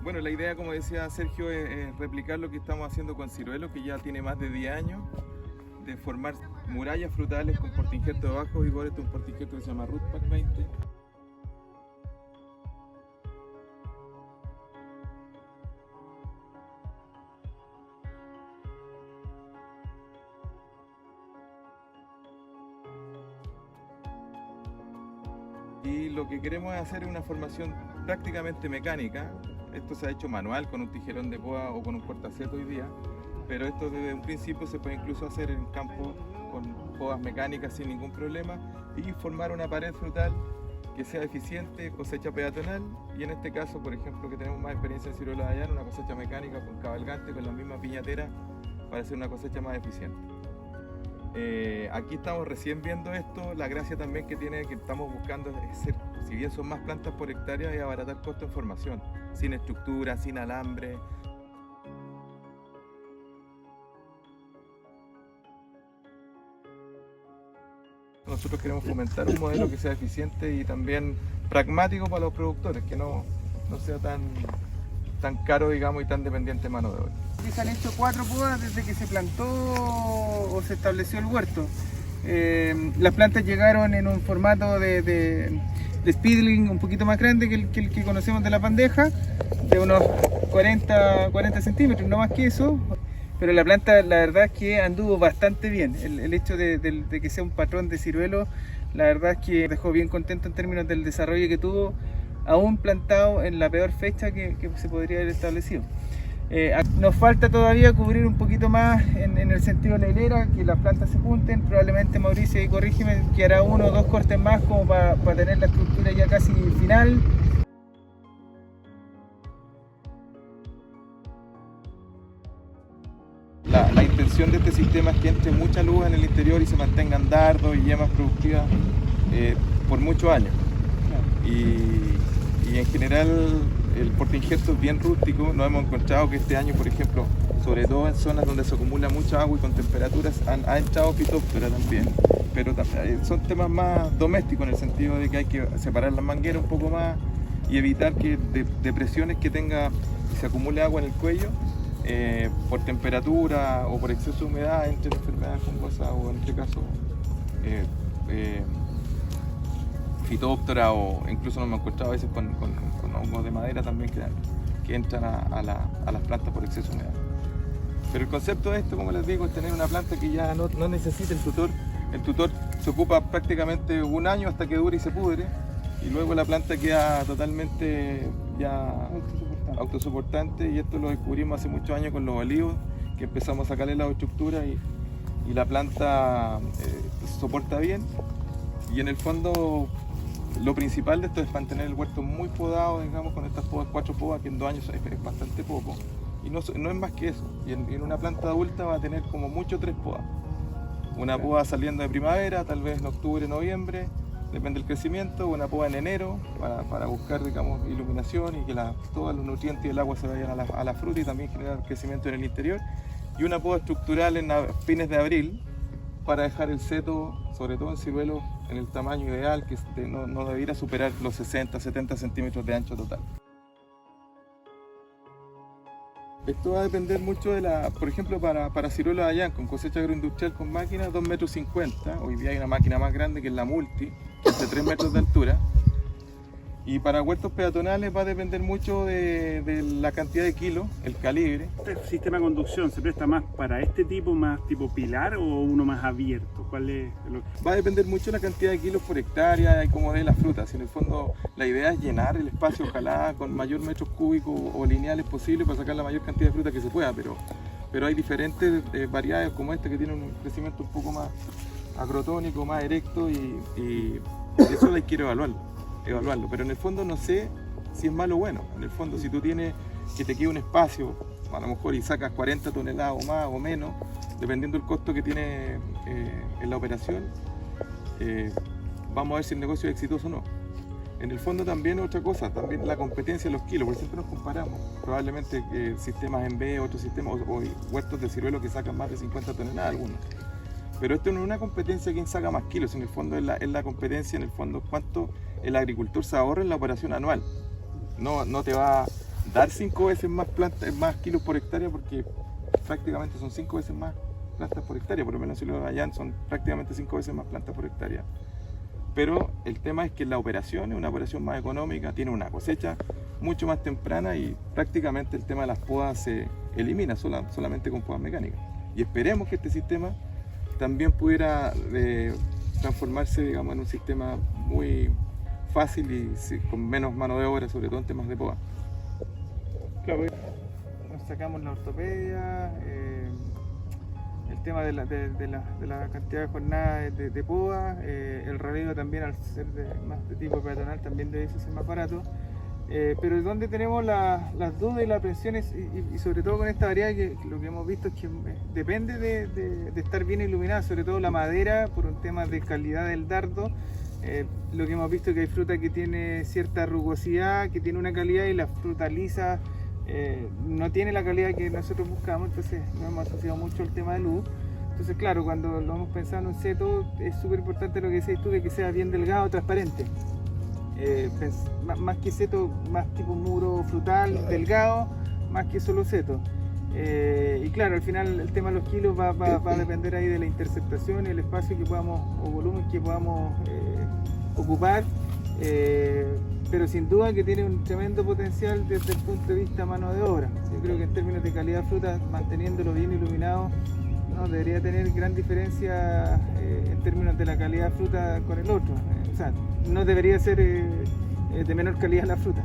Bueno, la idea, como decía Sergio, es replicar lo que estamos haciendo con ciruelos, que ya tiene más de 10 años, de formar murallas frutales con portainjertos de bajos vigor. Este es un portainjerto que se llama Rootpack 20. Y lo que queremos hacer es una formación prácticamente mecánica. Esto se ha hecho manual con un tijerón de poda o con un cortaceto hoy día, pero esto desde un principio se puede incluso hacer en campo con podas mecánicas sin ningún problema y formar una pared frutal que sea eficiente, cosecha peatonal, y en este caso, por ejemplo, que tenemos más experiencia en ciruelos allá, una cosecha mecánica con cabalgante, con la misma piñatera, para hacer una cosecha más eficiente. Aquí estamos recién viendo esto. La gracia también que tiene, que estamos buscando es ser, si bien son más plantas por hectárea, es abaratar costo en formación, sin estructura, sin alambre. Nosotros queremos fomentar un modelo que sea eficiente y también pragmático para los productores, que no sea tan caro, digamos, y tan dependiente de mano de obra. Se han hecho 4 podas desde que se plantó o se estableció el huerto. Las plantas llegaron en un formato de speedling un poquito más grande que el que conocemos de la bandeja, de unos 40 centímetros, no más que eso. Pero la planta, la verdad es que anduvo bastante bien. El hecho de que sea un patrón de ciruelo, la verdad es que dejó bien contento en términos del desarrollo que tuvo, aún plantado en la peor fecha que se podría haber establecido. Nos falta todavía cubrir un poquito más en el sentido de la hilera, que las plantas se junten. Probablemente Mauricio, y corrígeme, que hará 1 o 2 cortes más como para tener la estructura ya casi final. La intención de este sistema es que entre mucha luz en el interior y se mantengan dardos y yemas productivas por muchos años. Y en general el portainjerto es bien rústico. Nos hemos encontrado que este año, por ejemplo, sobre todo en zonas donde se acumula mucha agua y con temperaturas, ha entrado Phytophthora también. Pero son temas más domésticos, en el sentido de que hay que separar las mangueras un poco más y evitar que depresiones que tenga, que se acumule agua en el cuello, por temperatura o por exceso de humedad, entre enfermedades fungosas o en este caso Phytophthora, o incluso nos hemos encontrado a veces con hongos de madera también que entran a las plantas por exceso de humedad. Pero el concepto de esto, como les digo, es tener una planta que ya no necesita el tutor. El tutor se ocupa prácticamente 1 año hasta que dure y se pudre, y luego la planta queda totalmente ya autosoportante, y esto lo descubrimos hace muchos años con los olivos, que empezamos a sacarle la estructura y la planta soporta bien. Y en el fondo lo principal de esto es mantener el huerto muy podado, digamos, con estas podas, 4 podas, que en 2 años es bastante poco, y no es más que eso. Y en una planta adulta va a tener como mucho 3 podas. Una poda saliendo de primavera, tal vez en octubre, noviembre, depende del crecimiento. Una poda en enero para buscar, digamos, iluminación y que todos los nutrientes y el agua se vayan a la fruta, y también generar crecimiento en el interior. Y una poda estructural en fines de abril, para dejar el seto, sobre todo en ciruelos, en el tamaño ideal, que no debiera superar los 60-70 centímetros de ancho total. Esto va a depender mucho de por ejemplo, para ciruelos allá, con cosecha agroindustrial con máquina, 2,50 metros. Hoy día hay una máquina más grande que es la Multi, que es de 3 metros de altura. Y para huertos peatonales va a depender mucho de la cantidad de kilos, el calibre. ¿Este sistema de conducción se presta más para este tipo, más tipo pilar, o uno más abierto? ¿Cuál es Va a depender mucho de la cantidad de kilos por hectárea y cómo de las frutas. En el fondo, la idea es llenar el espacio, ojalá con mayor metros cúbicos o lineales posible, para sacar la mayor cantidad de fruta que se pueda. Pero hay diferentes variedades como esta, que tienen un crecimiento un poco más agrotónico, más erecto, y eso hay que evaluarlo. Pero en el fondo no sé si es malo o bueno. En el fondo, si tú tienes que te queda un espacio, a lo mejor, y sacas 40 toneladas o más o menos, dependiendo del costo que tiene en la operación, vamos a ver si el negocio es exitoso o no. En el fondo también otra cosa, también la competencia de los kilos, porque siempre nos comparamos. Probablemente sistemas en B, otros sistemas, o huertos de ciruelo que sacan más de 50 toneladas algunos. Pero esto no es una competencia de quién saca más kilos, en el fondo es la competencia, en el fondo, cuánto el agricultor se ahorra en la operación anual. No te va dar 5 veces más plantas, más kilos por hectárea, porque prácticamente son 5 veces más plantas por hectárea, por lo menos si lo hallan son prácticamente 5 veces más plantas por hectárea. Pero el tema es que la operación es una operación más económica, tiene una cosecha mucho más temprana y prácticamente el tema de las podas se elimina solamente con podas mecánicas. Y esperemos que este sistema también pudiera transformarse, digamos, en un sistema muy fácil y con menos mano de obra, sobre todo en temas de poda. Claro, nos sacamos la ortopedia, el tema de la cantidad de jornadas de poda, el rodeo también, al ser más de tipo peatonal, también debe ser más barato. Pero donde tenemos las dudas y las aprensiones, y sobre todo con esta variedad, que lo que hemos visto es que depende de estar bien iluminada, sobre todo la madera, por un tema de calidad del dardo. Lo que hemos visto es que hay fruta que tiene cierta rugosidad, que tiene una calidad, y la fruta lisa no tiene la calidad que nosotros buscamos, entonces no hemos asociado mucho el tema de luz. Entonces, claro, cuando lo hemos pensado en un seto, es súper importante lo que decís tú, de que sea bien delgado, transparente. Más que seto, más tipo muro frutal, delgado, más que solo seto. Y claro, al final el tema de los kilos va a depender ahí de la interceptación y el espacio que podamos, o volumen que podamos ocupar, pero sin duda que tiene un tremendo potencial desde el punto de vista mano de obra. Yo creo que en términos de calidad de fruta, manteniéndolo bien iluminado, no debería tener gran diferencia en términos de la calidad de fruta con el otro. O sea, no debería ser de menor calidad la fruta.